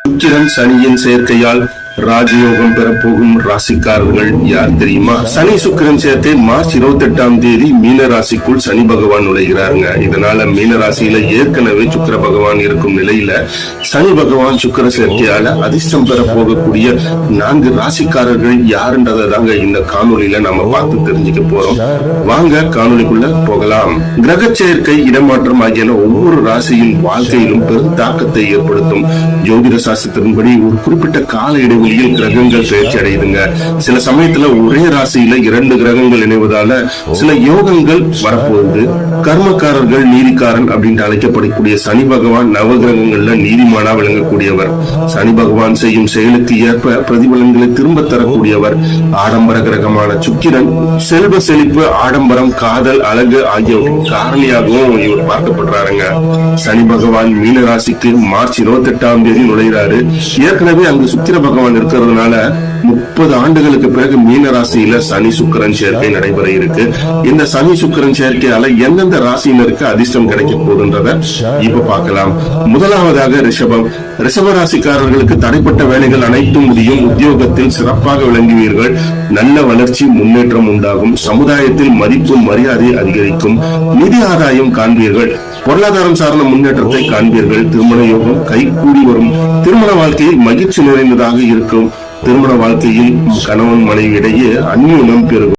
சுக்கிரன் சனியின் சேர்க்கையால் ராஜயோகம் பெறப்போகும் ராசிக்காரர்கள் யார் தெரியுமா? சனி சுக்கிரன் சேர்க்கை மார்ச் 28ஆம் தேதி மீன ராசிக்குள் சனி பகவான் நுழைகிறாருங்க. இதனால மீன ராசியில ஏற்கனவே சுக்கிர பகவான் இருக்கும் நிலையில சனி பகவான் சுக்கிர சேர்க்கையால அதிர்ஷ்டம் பெற போகக்கூடிய 4 ராசிக்காரர்கள் யாருன்றதை தாங்க இந்த காணொலியில நாம பார்த்து தெரிஞ்சுக்க போறோம். வாங்க காணொலிக்குள்ள போகலாம். கிரக சேர்க்கை, இடமாற்றம் ஆகியன ஒவ்வொரு ராசியின் வாழ்க்கையிலும் பெரும் தாக்கத்தை ஏற்படுத்தும். ஜோதிட சாஸ்திரத்தின்படி ஒரு குறிப்பிட்ட கால இடைவெளியில் கிரகங்கள் பயிற்சி அடையுதுங்க. சில சமயத்துல ஒரே ராசியில 2 கிரகங்கள் இணைவதால சில யோகங்கள் வரப்போகுது. கர்மக்காரர்கள், நீதிக்காரன் அப்படின்னு அழைக்கப்படக்கூடிய சனி பகவான் நவகிரகங்கள்ல நீதிமானா விளங்கக்கூடியவர். சனி பகவான் செய்யும் செயலுக்கு ஏற்ப பிரதிபலன்களை திரும்ப தரக்கூடியவர். ஆடம்பர கிரகமான சுக்கிரன் செல்வ செழிப்பு, ஆடம்பரம், காதல், அழகு ஆகியவற்றின் காரணியாகவும் இவர் பார்க்கப்படுறாருங்க. சனி பகவான் மீன ராசிக்கு மார்ச் 28ஆம் தேதி நுழைகிறாரு. ஏற்கனவே அங்கு சுக்கிர பகவான் இருக்கிறதுனால 30 ஆண்டுகளுக்கு பிறகு மீன ராசியில சனி சுக்கிரன் சேர்க்கை நடைபெற இருக்கு. இந்த சனி சுக்கிரன் சேர்க்கையால எந்தெந்த ராசியினருக்கு அதிர்ஷ்டம் கிடைக்க போகுதுன்றத இப்ப பார்க்கலாம். முதலாவதாக ரிஷபம். ரிஷப ராசிக்காரர்களுக்கு தடைப்பட்ட வேலைகள் அனைத்தும் முடியும். உத்தியோகத்தில் சிறப்பாக விளங்குவீர்கள். நல்ல வளர்ச்சி, முன்னேற்றம் உண்டாகும். சமுதாயத்தில் மதிப்பு, மரியாதை அதிகரிக்கும். நிதி ஆதாயம் காண்பீர்கள். பொருளாதாரம் சார்ந்த முன்னேற்றத்தை காண்பீர்கள். திருமண யோகம் கைகூடி வரும். திருமண வாழ்க்கையில் மகிழ்ச்சி நிறைந்ததாக இருக்கும். திருமண வாழ்க்கையில் கணவன் மனைவி இடையே அந்யோன்யம் பெருகும்.